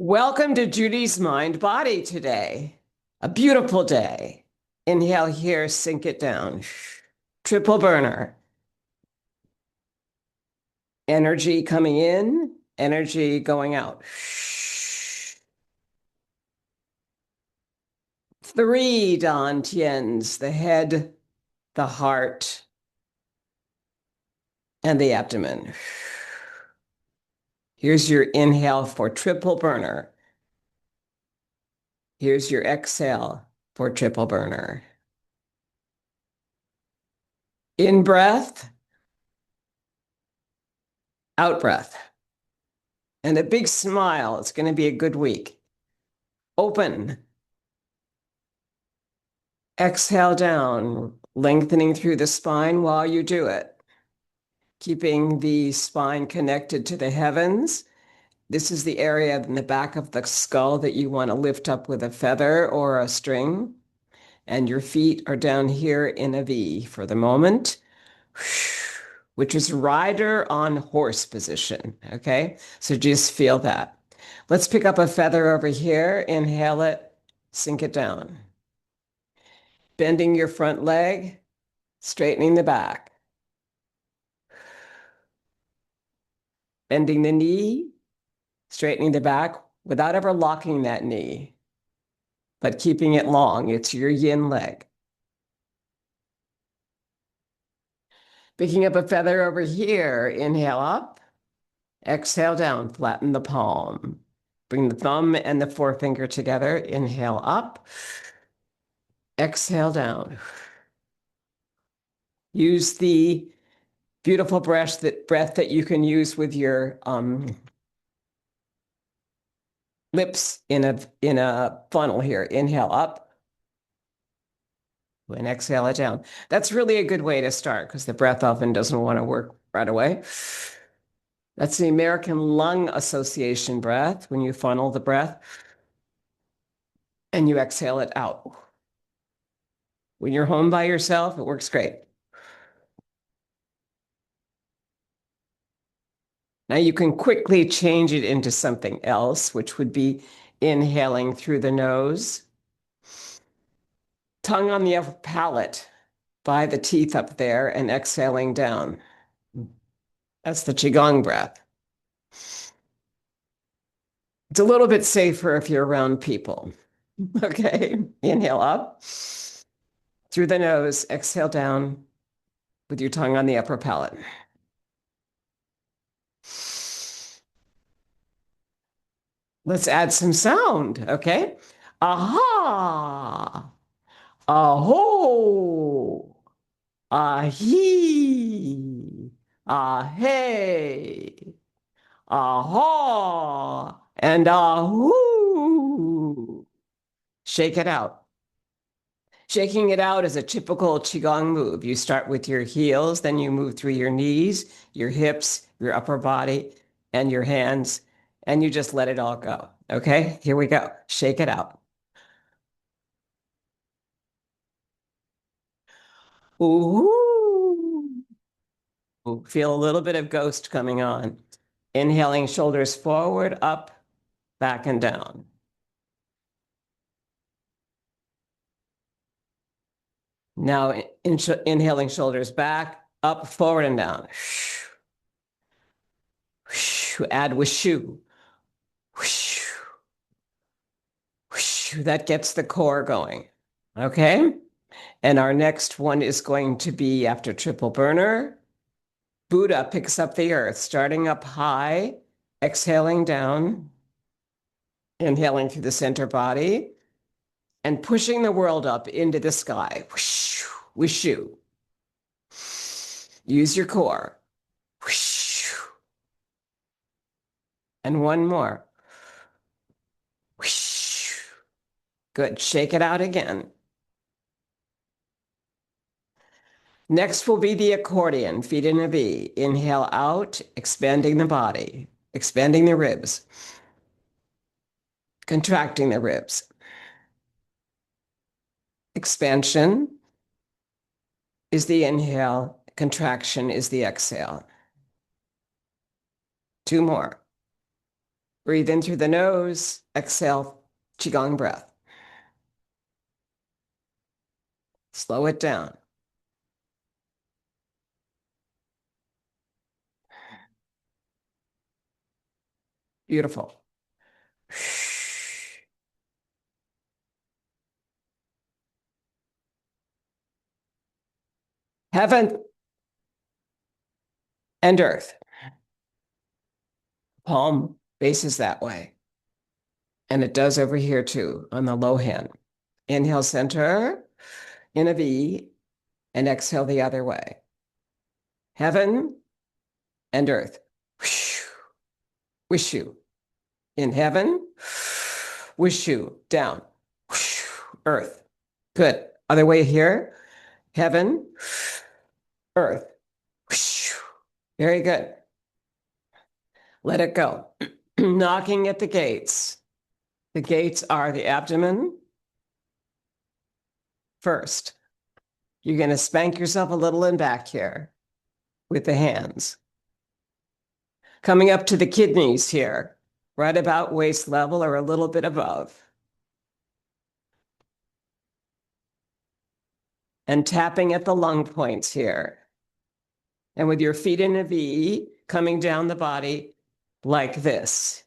Welcome to Judy's Mind Body today. A beautiful day. Inhale here, sink it down. Triple burner. Energy coming in, energy going out. 3 Dantiens, the head, the heart, and the abdomen. Here's your inhale for triple burner. Here's your exhale for triple burner. In breath, out breath. And a big smile. It's going to be a good week. Open. Exhale down, lengthening through the spine while you do it. Keeping the spine connected to the heavens. This is the area in the back of the skull that you want to lift up with a feather or a string. And your feet are down here in a V for the moment, which is rider on horse position. Okay, so just feel that. Let's pick up a feather over here. Inhale it, sink it down. Bending your front leg, straightening the back. Bending the knee, straightening the back without ever locking that knee, but keeping it long. It's your yin leg. Picking up a feather over here. Inhale up, exhale down, flatten the palm. Bring the thumb and the forefinger together. Inhale up, exhale down. Use the beautiful breath that you can use with your lips in a funnel here. Inhale up and exhale it down. That's really a good way to start because the breath often doesn't want to work right away. That's the American Lung Association breath when you funnel the breath and you exhale it out. When you're home by yourself, it works great. Now you can quickly change it into something else, which would be inhaling through the nose. Tongue on the upper palate by the teeth up there and exhaling down. That's the Qigong breath. It's a little bit safer if you're around people. Okay, inhale up through the nose, exhale down with your tongue on the upper palate. Let's add some sound, okay? Aha, aho, ahi, ahey, aha, and ahoo. Shake it out. Shaking it out is a typical Qigong move. You start with your heels, then you move through your knees, your hips, your upper body, and your hands, and you just let it all go. Okay, here we go. Shake it out. Ooh. Feel a little bit of ghost coming on. Inhaling, shoulders forward, up, back, and down. Now, inhaling, shoulders back, up, forward, and down. Add wushu. That gets the core going. Okay. And our next one is going to be after triple burner. Buddha picks up the earth, starting up high, exhaling down, inhaling through the center body, and pushing the world up into the sky. Wushu. Use your core. And one more. Good. Shake it out again. Next will be the accordion, feet in a V. Inhale out, expanding the body, expanding the ribs, contracting the ribs. Expansion is the inhale, contraction is the exhale. 2 more. Breathe in through the nose, exhale, Qigong breath. Slow it down. Beautiful. Heaven and earth. Palm faces that way. And it does over here too, on the low hand. Inhale, center in a V, and exhale the other way. Heaven and earth. Wish you. In heaven, wish you. Down. Earth. Good. Other way here. Heaven, earth. Very good. Let it go. Knocking at the gates. The gates are the abdomen first. You're going to spank yourself a little in back here with the hands. Coming up to the kidneys here, right about waist level or a little bit above. And tapping at the lung points here. And with your feet in a V, coming down the body like this.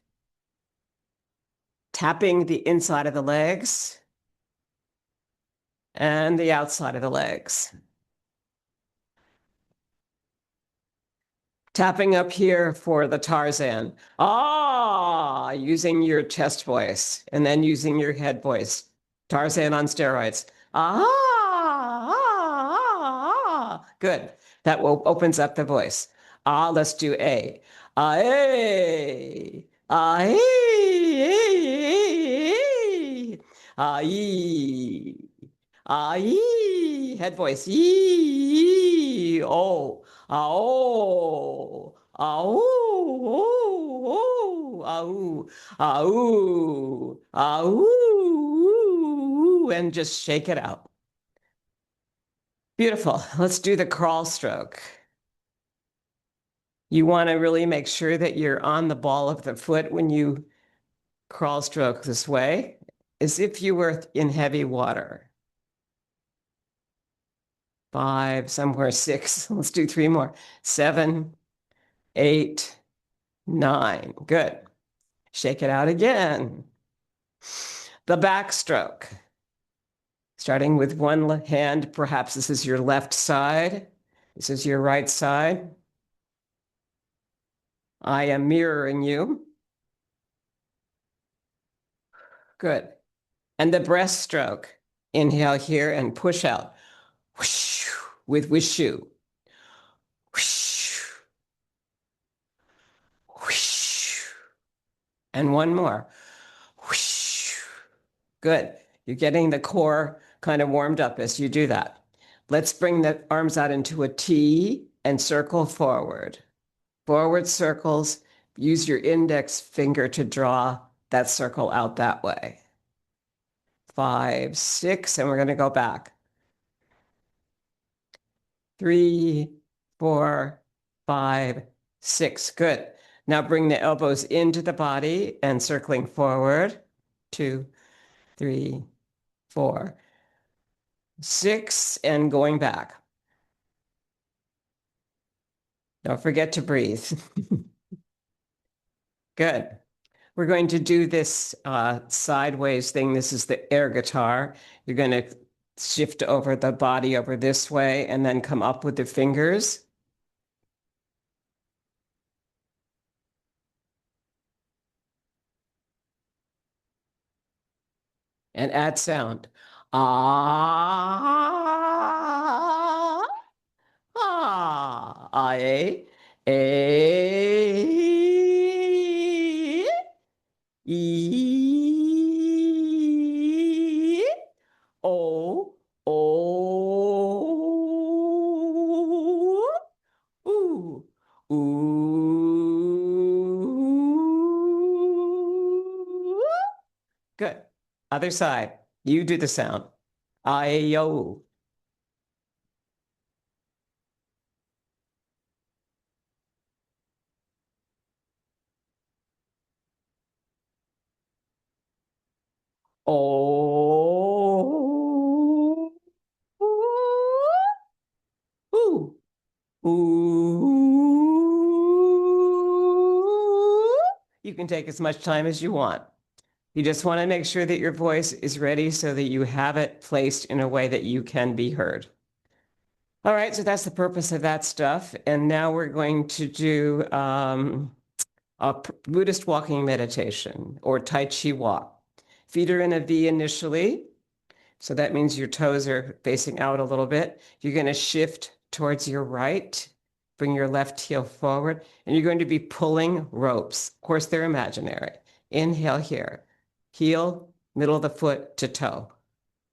Tapping the inside of the legs and the outside of the legs. Tapping up here for the Tarzan. Ah, using your chest voice and then using your head voice. Tarzan on steroids. Ah, ah, ah, ah. Good. That opens up the voice. Ah, let's do A. Ah, A. Ah, A. Ah, E. Ah, E. Head voice. E. Oh. Ao, ao, au, au, au, and just shake it out. Beautiful. Let's do the crawl stroke. You want to really make sure that you're on the ball of the foot when you crawl stroke this way, as if you were in heavy water. 5, somewhere 6. Let's do 3 more. 7, 8, 9. Good. Shake it out again. The backstroke. Starting with one hand, perhaps this is your left side. This is your right side. I am mirroring you. Good. And the breaststroke. Inhale here and push out. Whoosh, with wishu. Whoosh, whoosh. And one more. Whoosh. Good. You're getting the core kind of warmed up as you do that. Let's bring the arms out into a T and circle forward. Forward circles. Use your index finger to draw that circle out that way. 5, 6, and we're going to go back. 3, 4, 5, 6. Good. Now bring the elbows into the body and circling forward. 2, 3, 4, 6, and going back. Don't forget to breathe. Good. We're going to do this sideways thing. This is the air guitar. You're going to shift over the body over this way and then come up with the fingers. And add sound. Ah, ah, a, e, o, o, ooh, ooh. Good. Other side. You do the sound. I-yo. Oh. Ooh. Ooh. You can take as much time as you want. You just want to make sure that your voice is ready so that you have it placed in a way that you can be heard. All right, so that's the purpose of that stuff. And now we're going to do a Buddhist walking meditation or Tai Chi walk. Feet are in a V initially. So that means your toes are facing out a little bit. You're going to shift towards your right, bring your left heel forward, and you're going to be pulling ropes. Of course, they're imaginary. Inhale here, heel, middle of the foot to toe.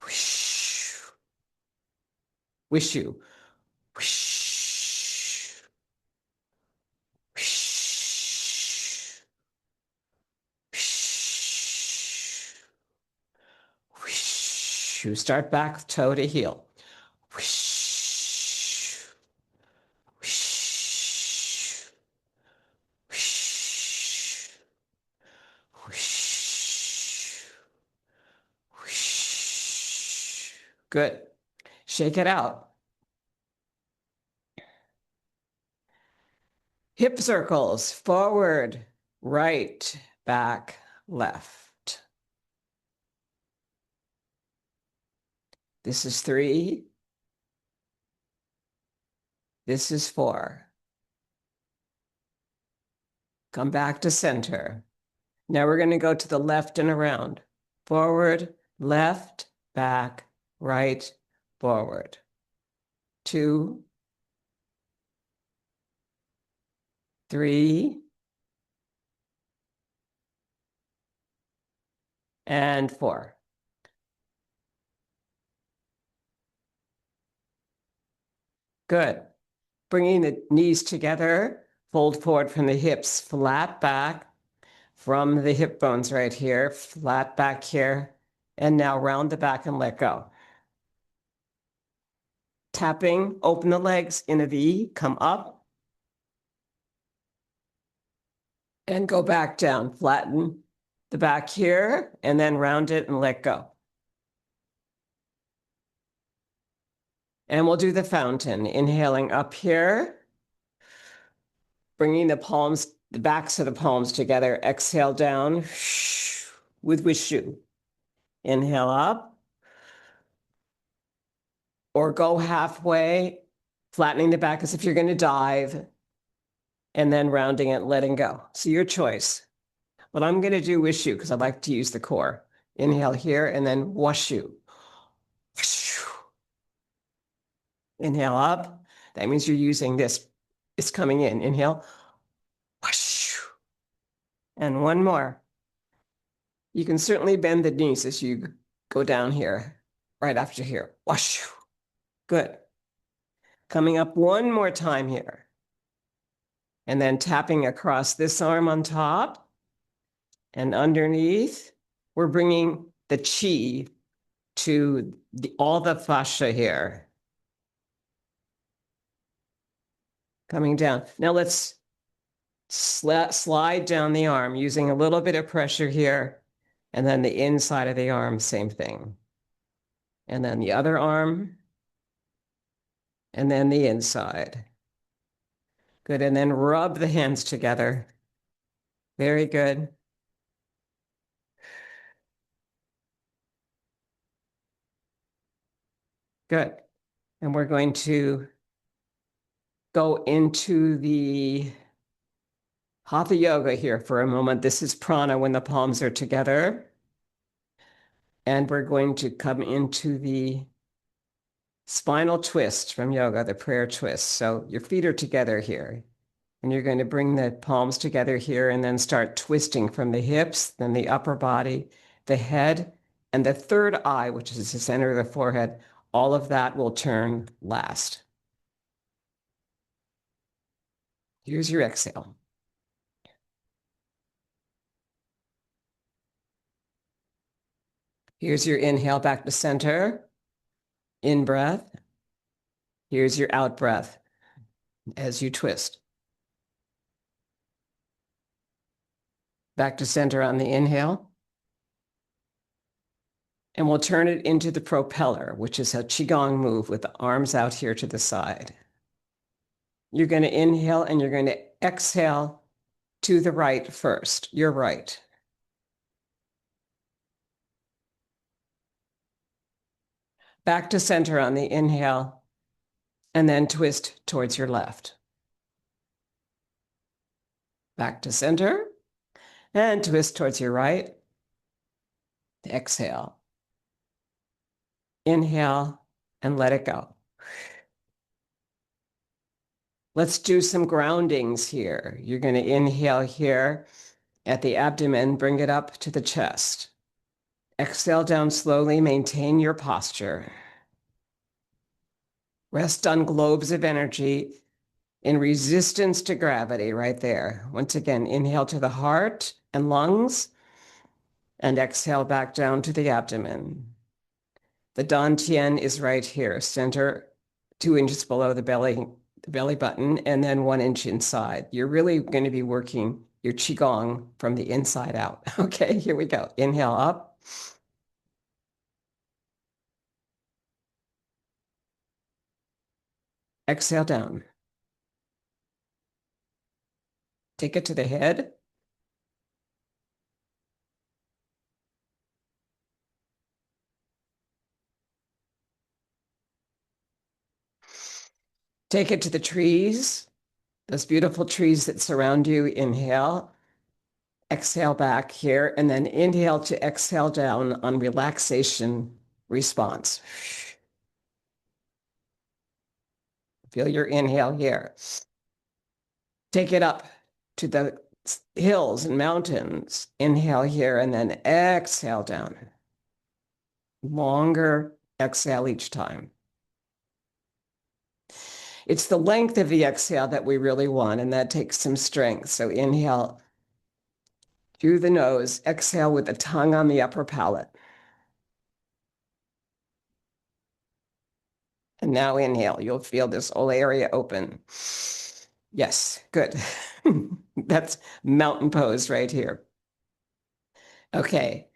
Whoosh, whishu, whoosh, whoosh, whoosh, whoosh. Start back toe to heel. Whoosh, whoosh, whoosh, whoosh, whoosh. Good. Shake it out. Hip circles, forward, right, back, left. This is 3. This is 4. Come back to center. Now we're going to go to the left and around. Forward, left, back, right, forward. 2, 3, and 4. Good. Bringing the knees together, fold forward from the hips, flat back from the hip bones right here, flat back here, and now round the back and let go. Tapping, open the legs in a V, come up, and go back down. Flatten the back here, and then round it and let go. And we'll do the fountain. Inhaling up here, bringing the palms, the backs of the palms together. Exhale down with Wishu. Inhale up, or go halfway, flattening the back as if you're going to dive, and then rounding it, letting go. So your choice. But I'm going to do Wishu because I like to use the core. Inhale here, and then Washu. Inhale up. That means you're using this. It's coming in. Inhale. And one more. You can certainly bend the knees as you go down here, right after here. Good. Coming up one more time here. And then tapping across this arm on top and underneath. We're bringing the chi to all the fascia here. Coming down. Now let's slide down the arm using a little bit of pressure here. And then the inside of the arm, same thing. And then the other arm. And then the inside. Good. And then rub the hands together. Very good. Good. And we're going to go into the Hatha yoga here for a moment. This is prana when the palms are together. And we're going to come into the spinal twist from yoga, the prayer twist. So your feet are together here. And you're going to bring the palms together here and then start twisting from the hips, then the upper body, the head, and the third eye, which is the center of the forehead. All of that will turn last. Here's your exhale. Here's your inhale back to center. In breath. Here's your out breath as you twist. Back to center on the inhale. And we'll turn it into the propeller, which is a Qigong move with the arms out here to the side. You're going to inhale and you're going to exhale to the right first, your right. Back to center on the inhale, and then twist towards your left. Back to center, and twist towards your right. Exhale. Inhale, and let it go. Let's do some groundings here. You're going to inhale here at the abdomen, bring it up to the chest. Exhale down slowly, maintain your posture. Rest on globes of energy in resistance to gravity right there. Once again, inhale to the heart and lungs, and exhale back down to the abdomen. The Dantien is right here, center 2 inches below the belly button, and then 1 inch inside. You're really going to be working your Qigong from the inside out. Okay, here we go. Inhale up. Exhale down. Take it to the head. Take it to the trees, those beautiful trees that surround you. Inhale. Exhale back here, and then inhale to exhale down on relaxation response. Feel your inhale here. Take it up to the hills and mountains. Inhale here, and then exhale down. Longer exhale each time. It's the length of the exhale that we really want, and that takes some strength. So inhale through the nose, exhale with the tongue on the upper palate. And now inhale, you'll feel this whole area open. Yes, good. That's mountain pose right here. Okay.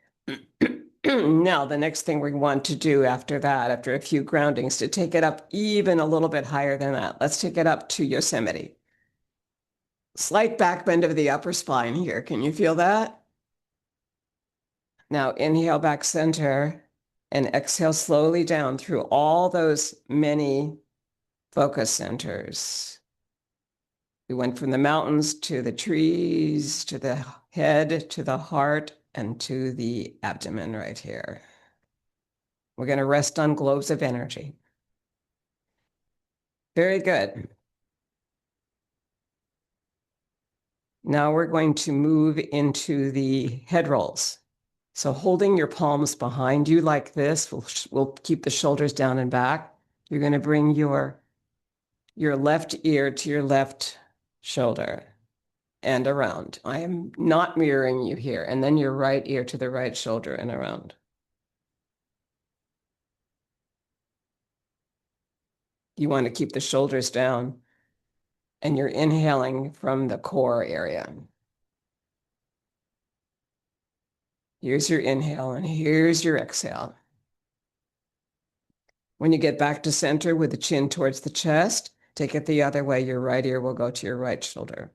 Now, the next thing we want to do after that, after a few groundings, to take it up even a little bit higher than that. Let's take it up to Yosemite. Slight back bend of the upper spine here. Can you feel that? Now, inhale back center and exhale slowly down through all those many focus centers. We went from the mountains to the trees, to the head, to the heart, and to the abdomen right here. We're going to rest on globes of energy. Very good. Now we're going to move into the head rolls. So holding your palms behind you like this, we'll keep the shoulders down and back. You're going to bring your left ear to your left shoulder and around. I am not mirroring you here. And then your right ear to the right shoulder and around. You want to keep the shoulders down, and you're inhaling from the core area. Here's your inhale, and here's your exhale. When you get back to center with the chin towards the chest, take it the other way. Your right ear will go to your right shoulder.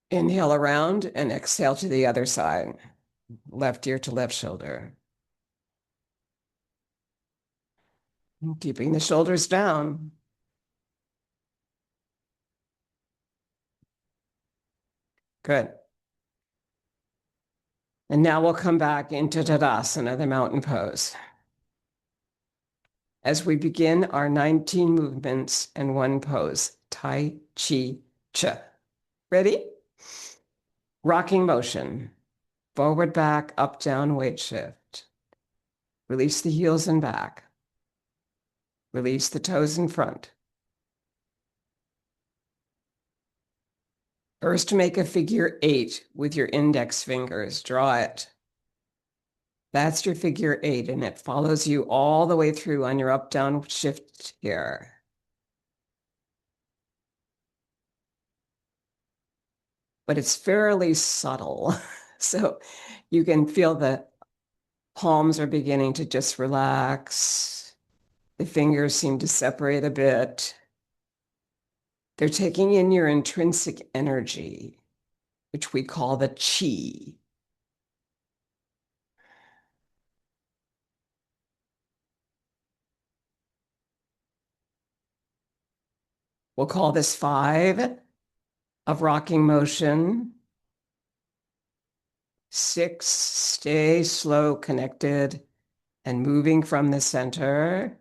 Inhale around and exhale to the other side. Left ear to left shoulder. Keeping the shoulders down. Good. And now we'll come back into Tadasana, the mountain pose. As we begin our 19 movements and one pose, Tai Chi Chih. Ready? Rocking motion. Forward, back, up, down, weight shift. Release the heels and back. Release the toes in front. First, make a figure 8 with your index fingers. Draw it. That's your figure 8, and it follows you all the way through on your up-down shift here. But it's fairly subtle. So you can feel the palms are beginning to just relax. The fingers seem to separate a bit. They're taking in your intrinsic energy, which we call the Chi. We'll call this 5 of rocking motion. 6, stay slow, connected, and moving from the center.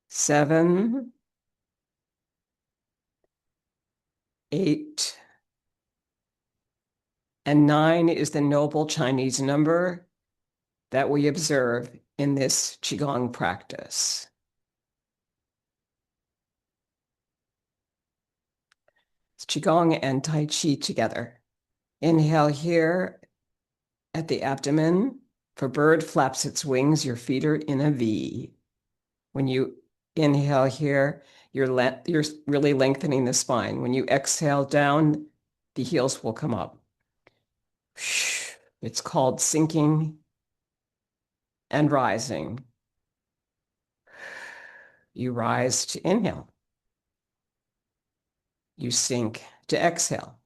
7, 8, and 9 is the noble Chinese number that we observe in this Qigong practice. It's Qigong and Tai Chi together. Inhale here at the abdomen. For bird flaps its wings, your feet are in a V. When you inhale here, you're really lengthening the spine. When you exhale down, the heels will come up. It's called sinking and rising. You rise to inhale. You sink to exhale.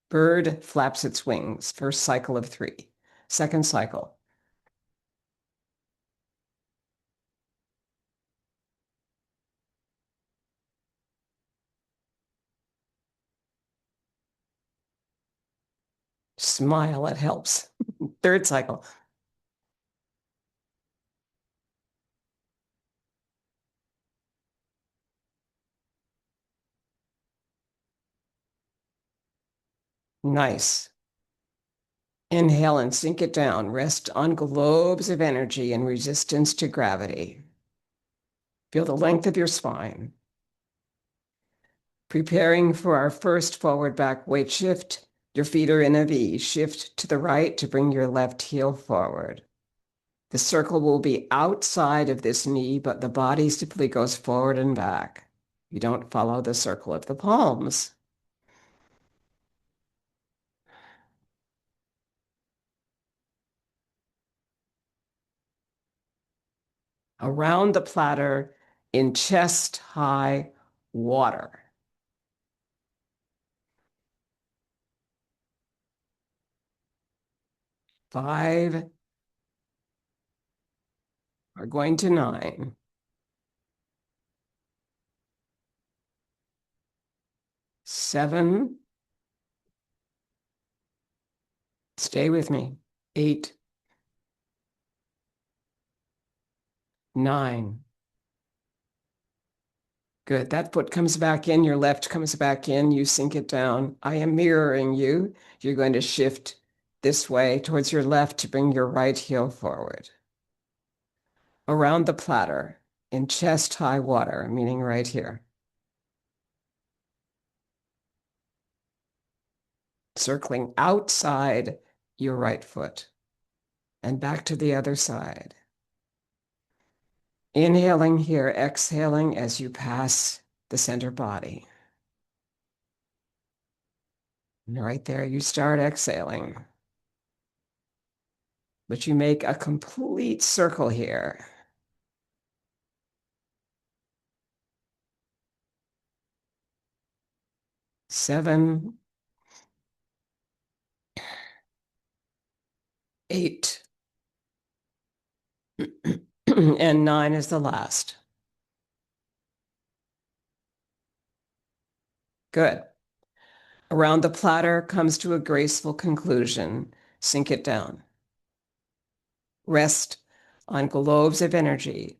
Bird flaps its wings. First cycle of 3. Second cycle. Smile, it helps. Third cycle. Nice. Inhale and sink it down. Rest on globes of energy and resistance to gravity. Feel the length of your spine. Preparing for our first forward back weight shift. Your feet are in a V. Shift to the right to bring your left heel forward. The circle will be outside of this knee, but the body simply goes forward and back. You don't follow the circle of the palms. Around the platter in chest-high water. 5 are going to 9. 7, stay with me. 8, 9. Good. That foot comes back in, your left comes back in, you sink it down. I am mirroring you. You're going to shift this way towards your left to bring your right heel forward. Around the platter in chest-high water, meaning right here. Circling outside your right foot and back to the other side. Inhaling here, exhaling as you pass the center body. And right there, you start exhaling. But you make a complete circle here. 7, 8, and 9 is the last. Good. Around the platter comes to a graceful conclusion. Sink it down. Rest on globes of energy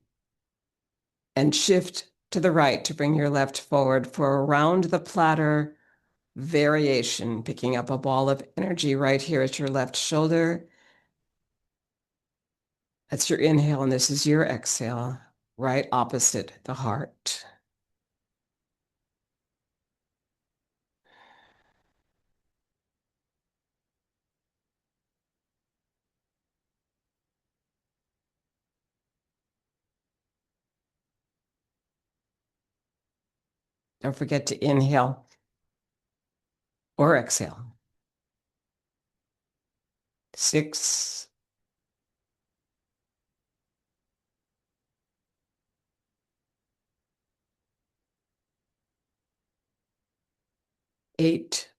and shift to the right to bring your left forward for around the platter variation, picking up a ball of energy right here at your left shoulder. That's your inhale, and this is your exhale, right opposite the heart. Don't forget to inhale or exhale. 6, 8,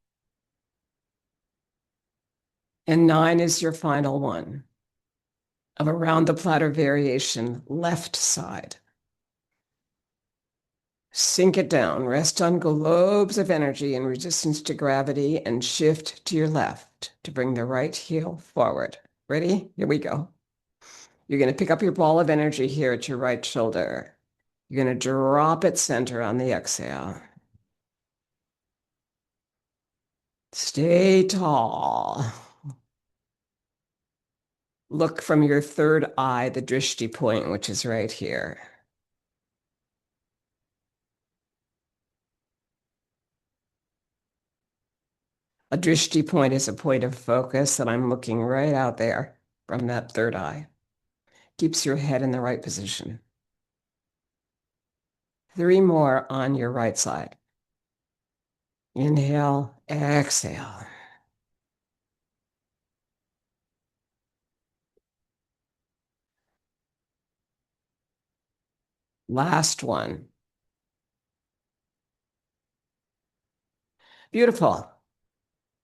and 9 is your final one of a round the platter variation, left side. Sink it down, rest on globes of energy and resistance to gravity, and shift to your left to bring the right heel forward. Ready? Here we go. You're going to pick up your ball of energy here at your right shoulder. You're going to drop it center on the exhale. Stay tall. Look from your third eye, the drishti point, which is right here. A drishti point is a point of focus that I'm looking right out there from that third eye. Keeps your head in the right position. 3 more on your right side. Inhale, exhale. Last one. Beautiful.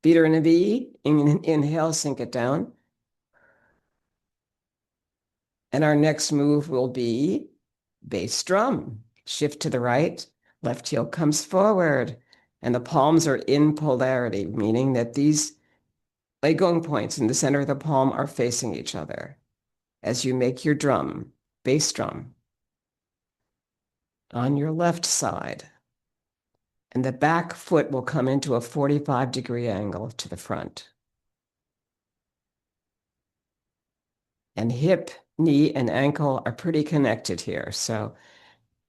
Feet are in a V. Inhale, sink it down. And our next move will be bass drum. Shift to the right, left heel comes forward, and the palms are in polarity, meaning that these Qigong points in the center of the palm are facing each other as you make your drum, bass drum, on your left side. And the back foot will come into a 45-degree angle to the front. And hip, knee, and ankle are pretty connected here. So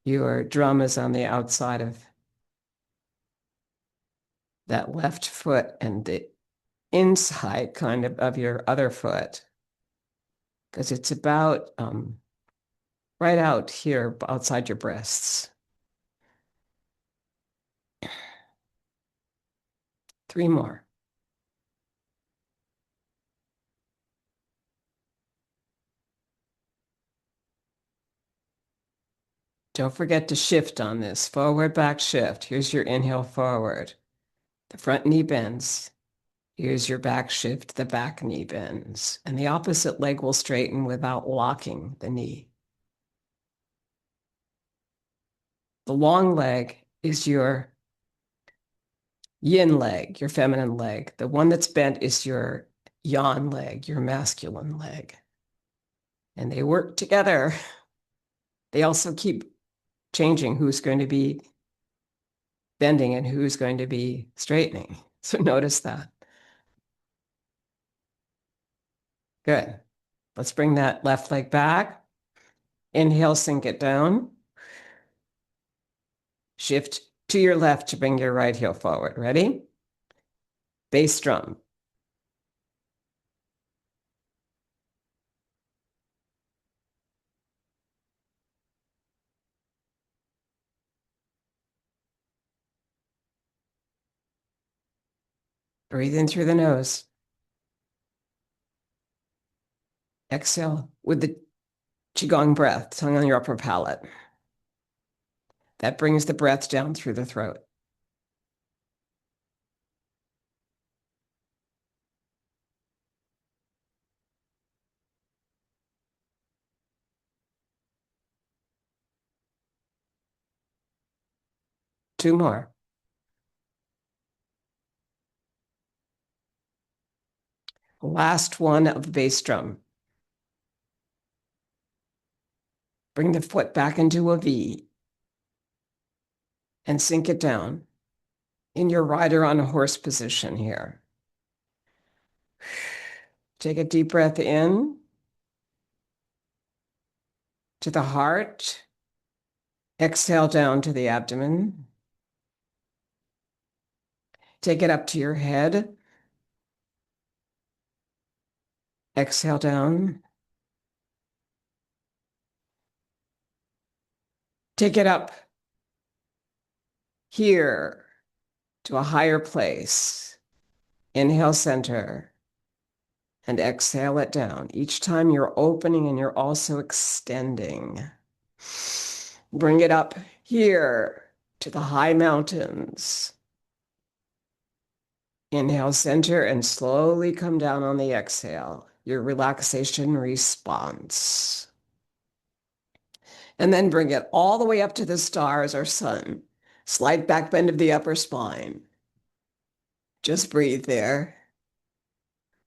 your drum is on the outside of that left foot and the inside kind of your other foot, because it's about right out here outside your breasts. 3 more. Don't forget to shift on this. Forward, back, shift. Here's your inhale forward. The front knee bends. Here's your back shift. The back knee bends. And the opposite leg will straighten without locking the knee. The long leg is your yin leg, your feminine leg. The one that's bent is your yang leg, your masculine leg. And they work together. They also keep changing who's going to be bending and who's going to be straightening. So notice that. Good. Let's bring that left leg back. Inhale, sink it down. Shift to your left to bring your right heel forward. Ready? Bass drum. Breathe in through the nose. Exhale with the Qigong breath, tongue on your upper palate. That brings the breath down through the throat. Two more. Last one of the bass drum. Bring the foot back into a V and sink it down in your rider on a horse position here. Take a deep breath in to the heart. Exhale down to the abdomen. Take it up to your head. Exhale down. Take it up here to a higher place. Inhale, center, and exhale it down. Each time you're opening and you're also extending. Bring it up here to the high mountains. Inhale, center, and slowly come down on the exhale. Your relaxation response. And then bring it all the way up to the stars or sun. Slight back bend of the upper spine. Just breathe there.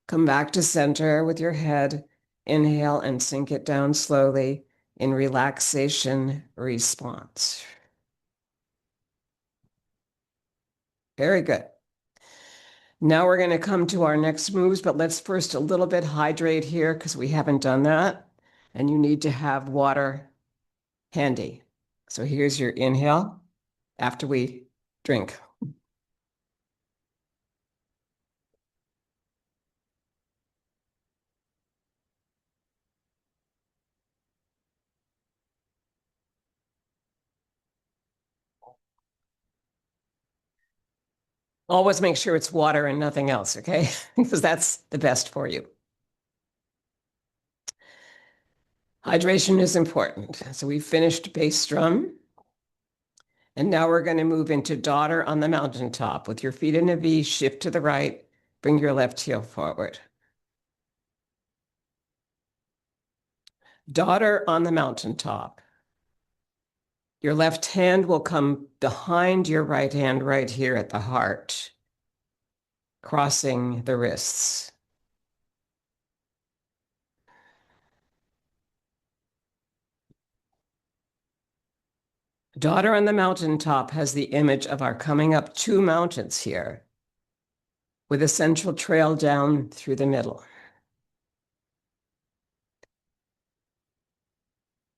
Come back to center with your head. Inhale and sink it down slowly in relaxation response. Very good. Now we're going to come to our next moves, but let's first a little bit hydrate here because we haven't done that. And you need to have water handy. So here's your inhale after we drink. Always make sure it's water and nothing else, okay? Because that's the best for you. Hydration is important. So we finished bass drum. And now we're going to move into daughter on the mountaintop. With your feet in a V, shift to the right, bring your left heel forward. Daughter on the mountaintop. Your left hand will come behind your right hand right here at the heart, crossing the wrists. Daughter on the mountaintop has the image of our coming up two mountains here with a central trail down through the middle.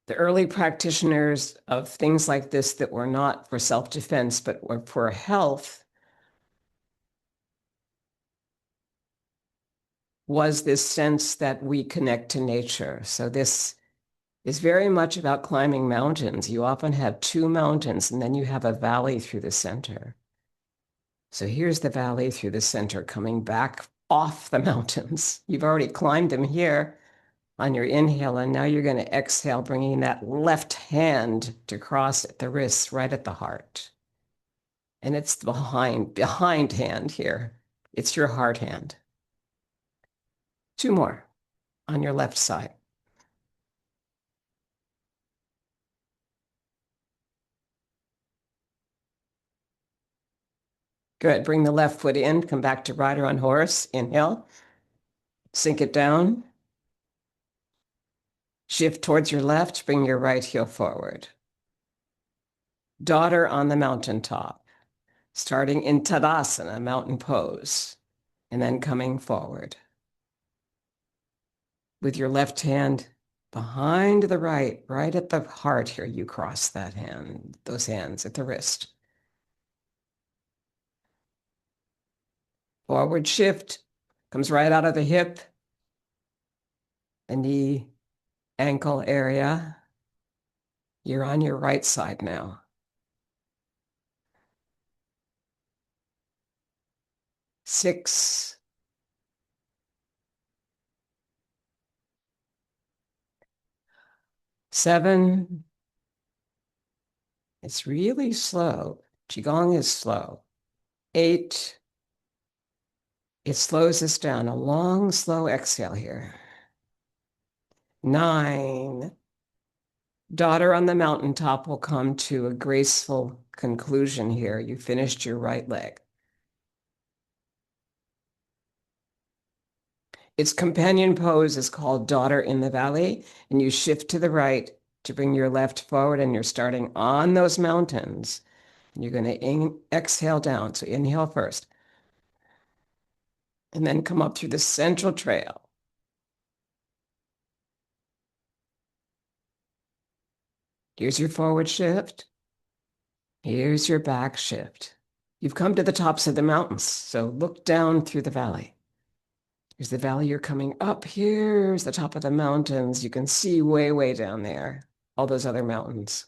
The early practitioners of things like this that were not for self-defense, but were for health, was this sense that we connect to nature. So this is very much about climbing mountains. You often have two mountains, and then you have a valley through the center. So here's the valley through the center coming back off the mountains. You've already climbed them here on your inhale, and now you're going to exhale, bringing that left hand to cross at the wrist, right at the heart. And it's the behind hand here. It's your heart hand. Two more on your left side. Good. Bring the left foot in. Come back to rider on horse. Inhale. Sink it down. Shift towards your left. Bring your right heel forward. Daughter on the mountaintop. Starting in Tadasana, mountain pose, and then coming forward. With your left hand behind the right, right at the heart here, you cross that hand, those hands at the wrist. Forward shift comes right out of the hip, the knee, ankle area. You're on your right side now. Six, seven. It's really slow. Qigong is slow. 8. It slows us down. A long, slow exhale here. 9. Daughter on the mountaintop will come to a graceful conclusion here. You finished your right leg. Its companion pose is called Daughter in the Valley, and you shift to the right to bring your left forward, and you're starting on those mountains. And you're going to exhale down. So inhale first. And then come up through the central trail. Here's your forward shift. Here's your back shift. You've come to the tops of the mountains, so look down through the valley. Here's the valley you're coming up. Here's the top of the mountains. You can see way, way down there, all those other mountains.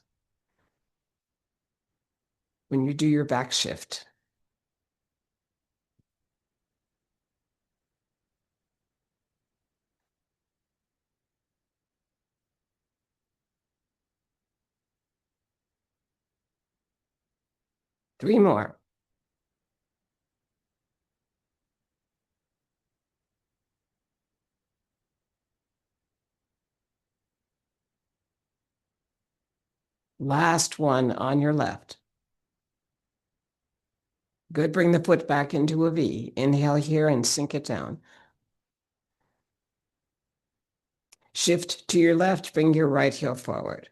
When you do your back shift, 3 more. Last one on your left. Good. Bring the foot back into a V. Inhale here and sink it down. Shift to your left. Bring your right heel forward.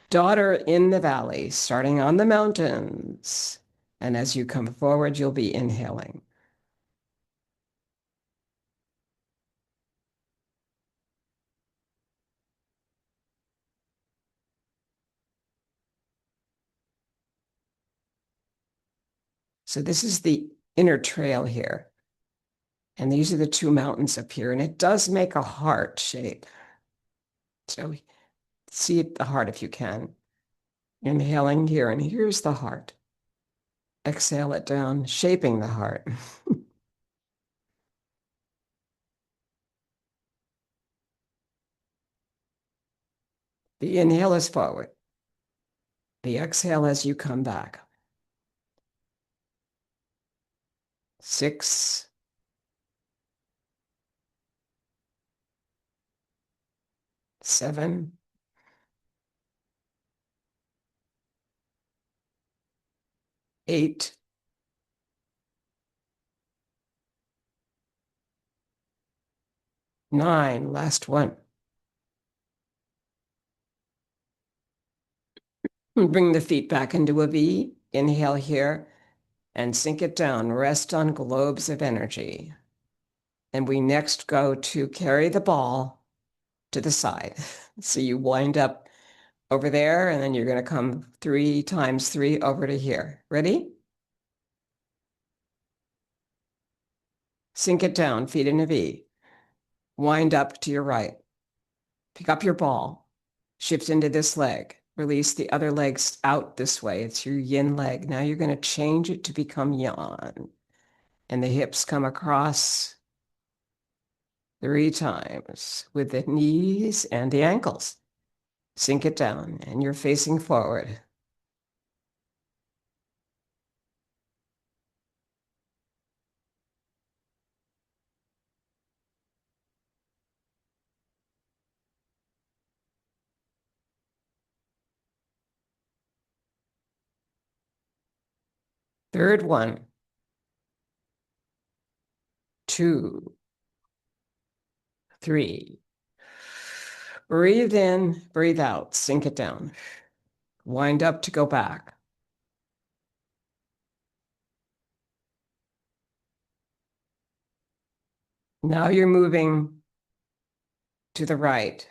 Daughter in the valley, starting on the mountains. And as you come forward, you'll be inhaling. So this is the inner trail here. And these are the 2 mountains up here. And it does make a heart shape. So see the heart if you can. Inhaling here, and here's the heart. Exhale it down, shaping the heart. The inhale is forward. The exhale as you come back. 6, 7, 8, 9. Last one. Bring the feet back into a V. Inhale here and sink it down. Rest on globes of energy. And we next go to carry the ball to the side. So you wind up over there, and then you're going to come 3 times 3 over to here. Ready? Sink it down, feet in a V. Wind up to your right. Pick up your ball. Shift into this leg. Release the other legs out this way. It's your yin leg. Now you're going to change it to become yang. And the hips come across 3 times with the knees and the ankles. Sink it down, and you're facing forward. Third one. 2, 3. Breathe in, breathe out, sink it down. Wind up to go back. Now you're moving to the right.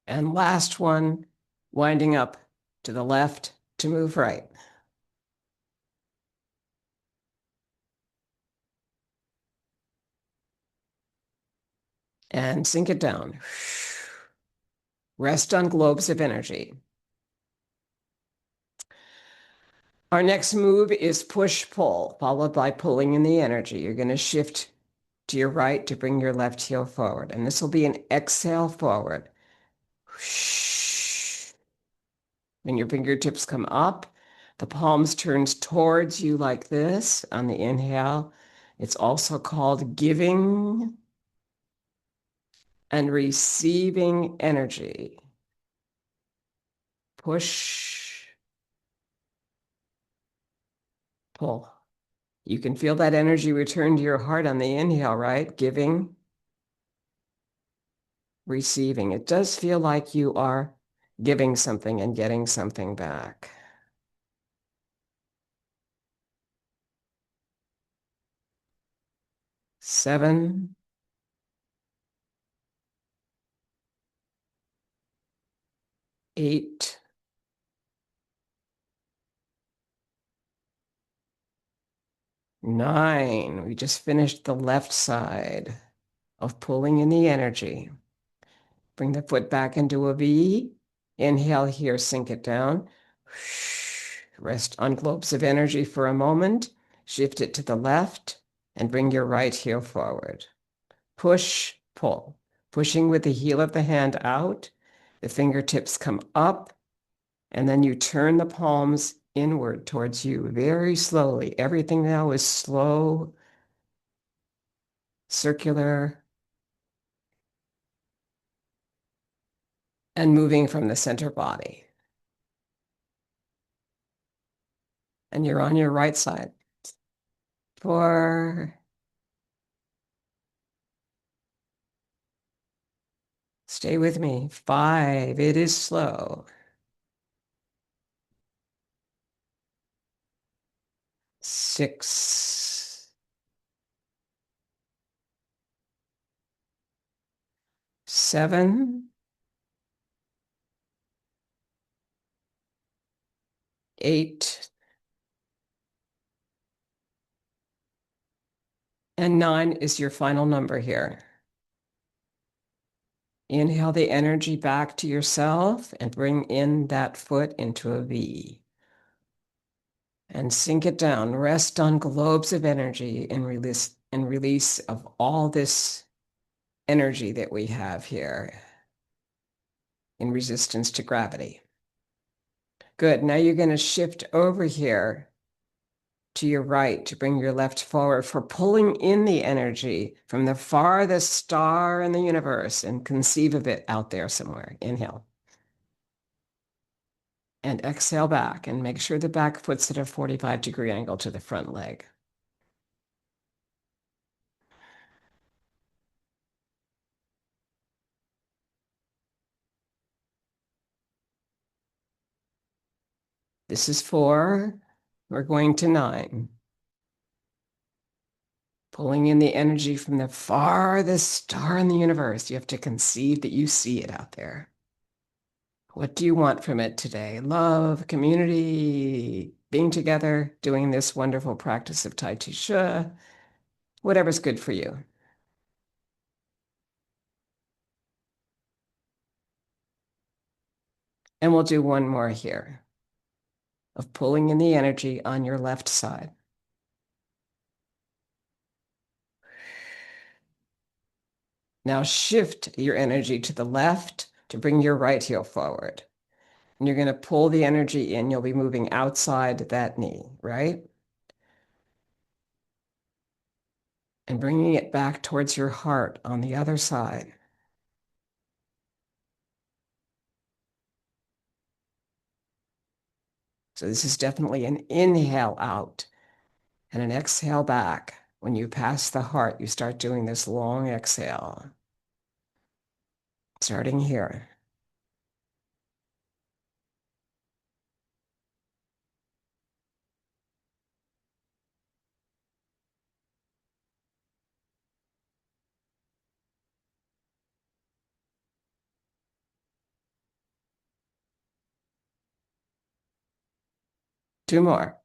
And last one, winding up to the left to move right. And sink it down. Rest on globes of energy. Our next move is push-pull, followed by pulling in the energy. You're going to shift to your right to bring your left heel forward. And this will be an exhale forward. When your fingertips come up, the palms turns towards you like this on the inhale. It's also called giving and receiving energy. Push, pull. You can feel that energy return to your heart on the inhale, right? Giving, receiving. It does feel like you are giving something and getting something back. Seven, 8, 9. We just finished the left side of pulling in the energy. Bring the foot back into a V. Inhale here, sink it down. Rest on globes of energy for a moment. Shift it to the left and bring your right heel forward. Push, pull. Pushing with the heel of the hand out. The fingertips come up, and then you turn the palms inward towards you very slowly. Everything now is slow, circular, and moving from the center body. And you're on your right side. 4, stay with me. 5, it is slow. 6, 7, 8, and 9 is your final number here. Inhale the energy back to yourself and bring in that foot into a V. And sink it down. Rest on globes of energy and release of all this energy that we have here in resistance to gravity. Good. Now you're going to shift over here to your right to bring your left forward for pulling in the energy from the farthest star in the universe and conceive of it out there somewhere. Inhale. And exhale back and make sure the back foot's at a 45-degree angle to the front leg. This is 4. We're going to 9. Pulling in the energy from the farthest star in the universe. You have to conceive that you see it out there. What do you want from it today? Love, community, being together, doing this wonderful practice of Tai Chi Chih, whatever's good for you. And we'll do one more here of pulling in the energy on your left side. Now shift your energy to the left to bring your right heel forward. And you're going to pull the energy in. You'll be moving outside that knee, right? And bringing it back towards your heart on the other side. So this is definitely an inhale out and an exhale back. When you pass the heart, you start doing this long exhale. Starting here. Two more.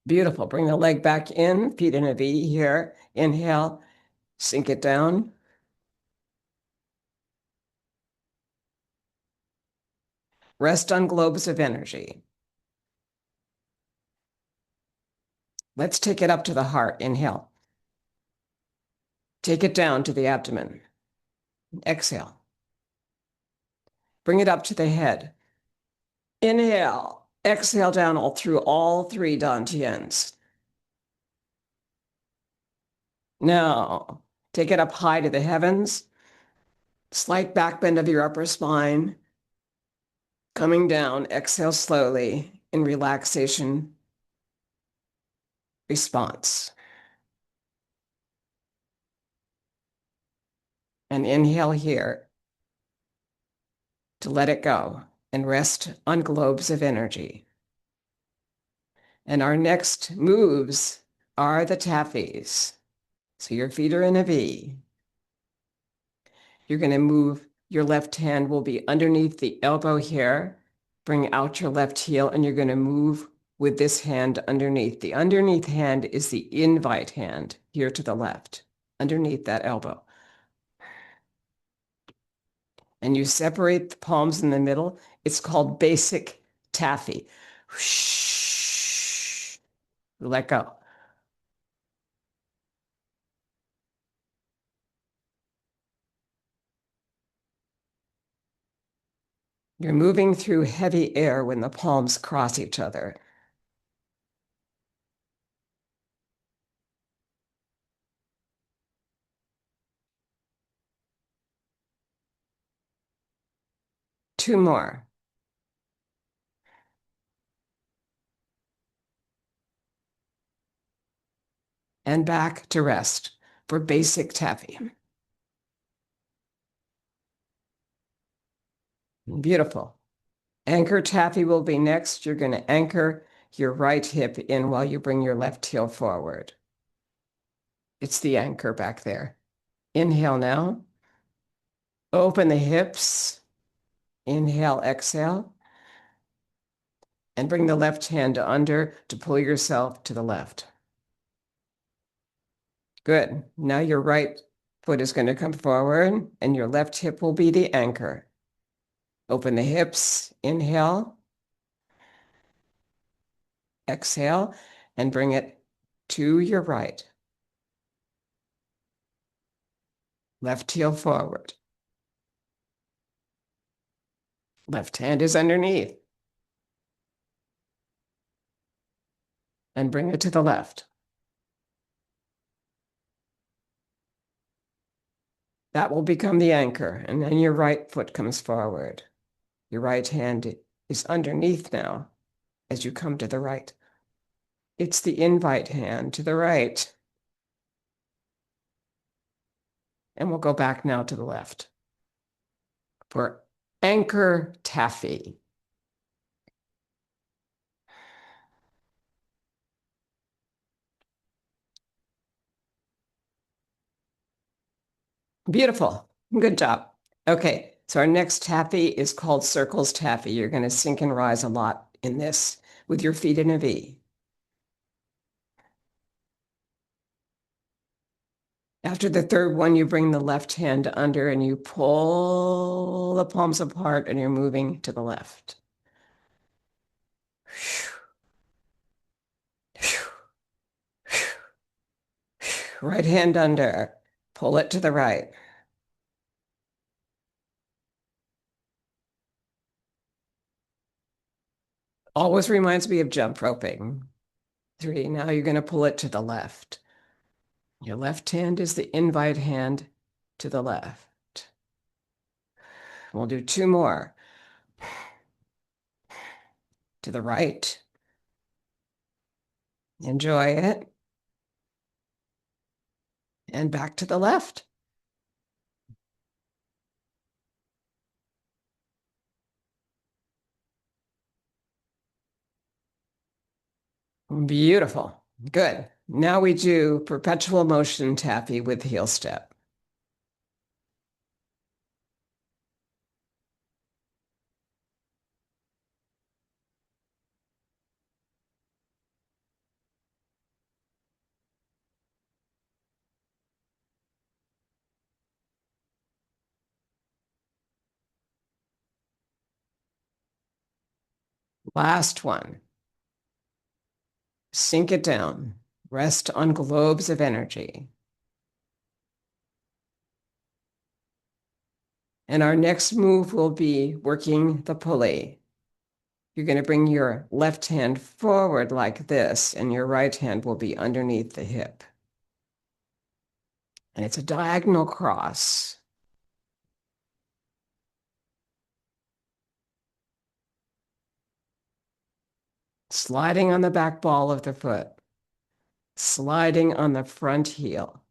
Beautiful. Bring the leg back in, feet in a V here. Inhale, sink it down. Rest on globes of energy. Let's take it up to the heart. Inhale. Take it down to the abdomen. Exhale. Bring it up to the head. Inhale. Exhale down all through all 3 Dantiens. Now, take it up high to the heavens. Slight back bend of your upper spine. Coming down, exhale slowly in relaxation response. And inhale here to let it go and rest on globes of energy. And our next moves are the taffies. So your feet are in a V. You're going to move, your left hand will be underneath the elbow here. Bring out your left heel and you're going to move with this hand underneath. The underneath hand is the invite hand here to the left, underneath that elbow. And you separate the palms in the middle. It's called basic taffy. Whoosh. Let go. You're moving through heavy air when the palms cross each other. Two more. And back to rest for basic taffy. Beautiful. Anchor taffy will be next. You're going to anchor your right hip in while you bring your left heel forward. It's the anchor back there. Inhale now. Open the hips. Inhale, exhale. And bring the left hand under to pull yourself to the left. Good. Now your right foot is going to come forward and your left hip will be the anchor. Open the hips. Inhale. Exhale. And bring it to your right. Left heel forward. Left hand is underneath. And bring it to the left. That will become the anchor. And then your right foot comes forward. Your right hand is underneath now as you come to the right. It's the invite hand to the right. And we'll go back now to the left for anchor taffy. Beautiful. Good job. Okay, so our next taffy is called circles taffy. You're going to sink and rise a lot in this with your feet in a V. After the third one, you bring the left hand under and you pull the palms apart and you're moving to the left. Right hand under, pull it to the right. Always reminds me of jump roping. 3, now you're going to pull it to the left. Your left hand is the invite hand to the left. We'll do 2 more. To the right. Enjoy it. And back to the left. Beautiful. Good. Now we do perpetual motion taffy with heel step. Last one. Sink it down. Rest on globes of energy. And our next move will be working the pulley. You're going to bring your left hand forward like this, and your right hand will be underneath the hip. And it's a diagonal cross. Sliding on the back ball of the foot. Sliding on the front heel.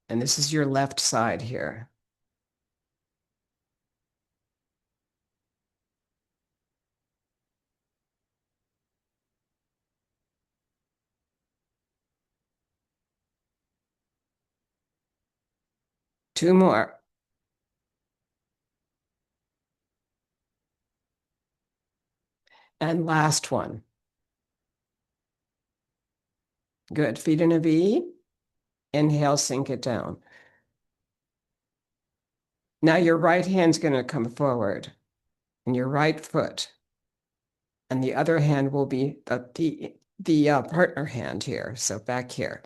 And this is your left side here. Two more. And last one. Good. Feet in a V. Inhale, sink it down. Now your right hand's going to come forward and your right foot, and the other hand will be the partner hand here. So back here.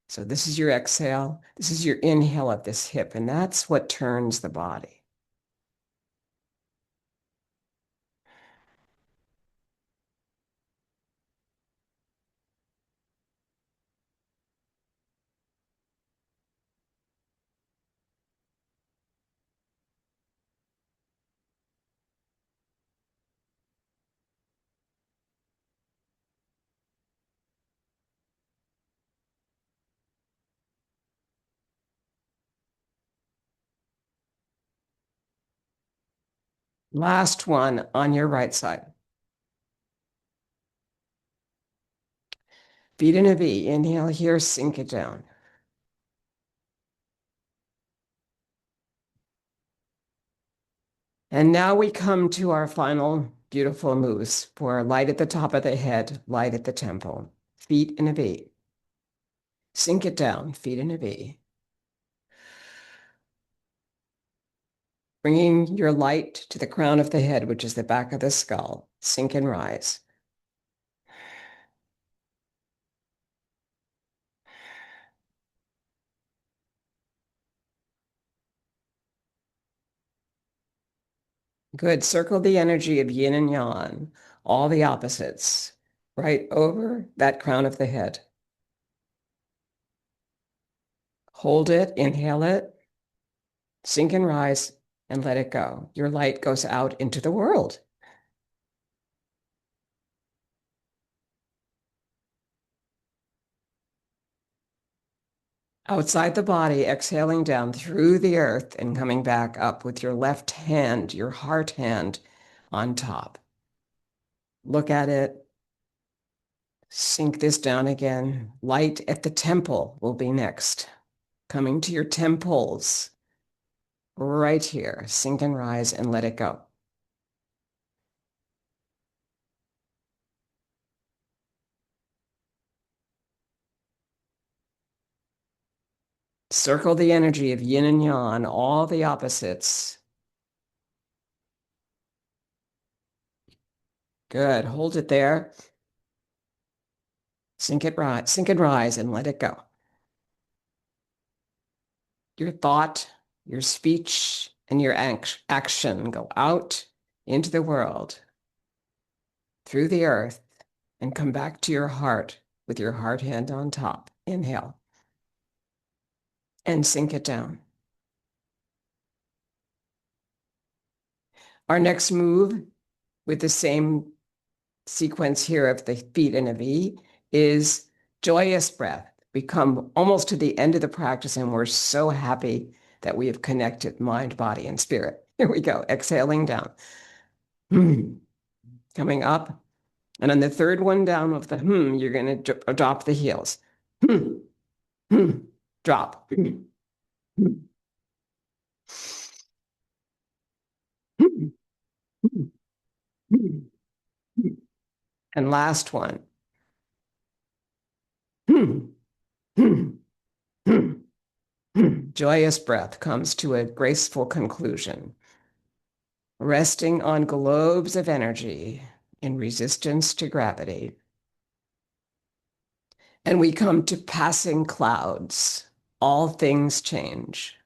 So this is your exhale. This is your inhale at this hip, and that's what turns the body. Last one on your right side. Feet in a V. Inhale here, sink it down. And now we come to our final beautiful moves for light at the top of the head, light at the temple. Feet in a V. Sink it down, feet in a V. Bringing your light to the crown of the head, which is the back of the skull. Sink and rise. Good. Circle the energy of yin and yang, all the opposites, right over that crown of the head. Hold it, inhale it, sink and rise, and let it go. Your light goes out into the world. Outside the body, exhaling down through the earth and coming back up with your left hand, your heart hand on top. Look at it. Sink this down again. Light at the temple will be next. Coming to your temples. Right here. Sink and rise and let it go. Circle the energy of yin and yang, all the opposites. Good. Hold it there. Sink and rise and let it go. Your thought, your speech, and your action go out into the world, through the earth, and come back to your heart with your heart hand on top. Inhale. And sink it down. Our next move with the same sequence here of the feet in a V is joyous breath. We come almost to the end of the practice and we're so happy that we have connected mind, body, and spirit. Here we go, exhaling down. Coming up. And on the third one down of the you're going to drop the heels. Drop. And last one. Joyous breath comes to a graceful conclusion, resting on globes of energy in resistance to gravity. And we come to passing clouds. All things change.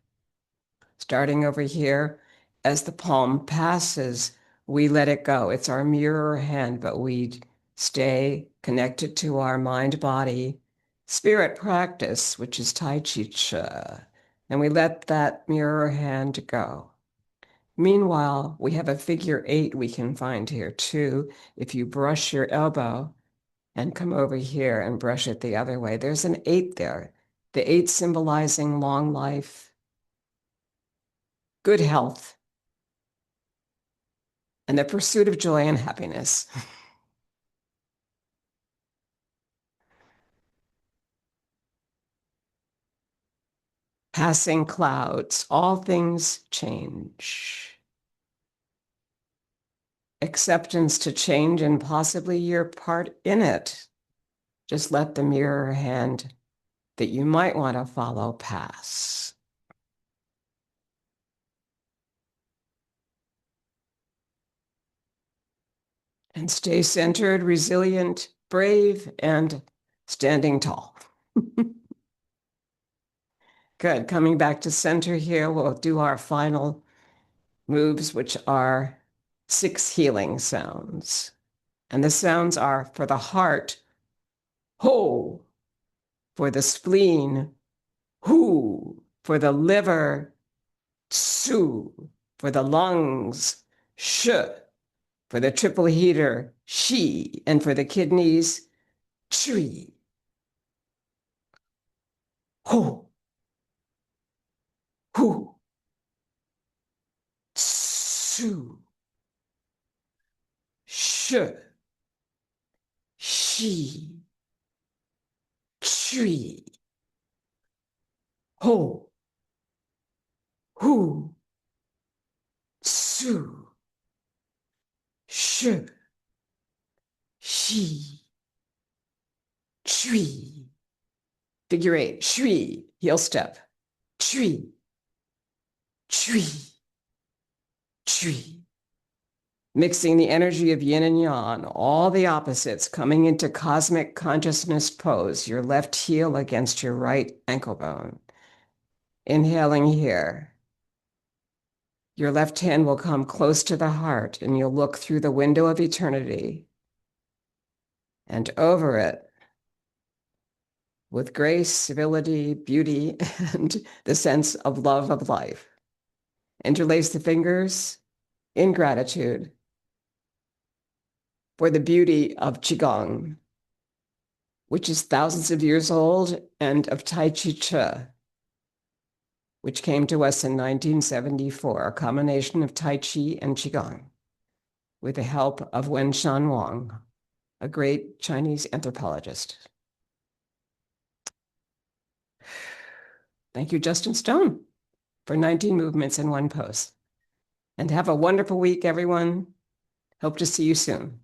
Starting over here, as the palm passes, we let it go. It's our mirror hand, but we stay connected to our mind, body, spirit practice, which is Tai Chi Chih. And we let that mirror hand go. Meanwhile, we have a figure 8 we can find here too. If you brush your elbow and come over here and brush it the other way, there's an 8 there. The 8 symbolizing long life, good health, and the pursuit of joy and happiness. Passing clouds, all things change. Acceptance to change and possibly your part in it. Just let the mirror hand that you might want to follow pass. And stay centered, resilient, brave, and standing tall. Good. Coming back to center here, we'll do our final moves, which are 6 healing sounds. And the sounds are for the heart, ho, for the spleen, hu, for the liver, su, for the lungs, sh, for the triple heater, shi, and for the kidneys, chui. Ho, hu, su, sh, shi, chui, ho, hu, su, sh, shi, chui. Figure 8, shui, heel step, chui, chui, chui. Mixing the energy of yin and yang, all the opposites coming into cosmic consciousness pose, your left heel against your right ankle bone. Inhaling here. Your left hand will come close to the heart and you'll look through the window of eternity and over it with grace, civility, beauty, and the sense of love of life. Interlace the fingers in gratitude for the beauty of Qigong, which is thousands of years old, and of Tai Chi Chih, which came to us in 1974, a combination of Tai Chi and Qigong, with the help of Wen-Shan Huang, a great Chinese anthropologist. Thank you, Justin Stone, for 19 movements in one pose. And have a wonderful week, everyone. Hope to see you soon.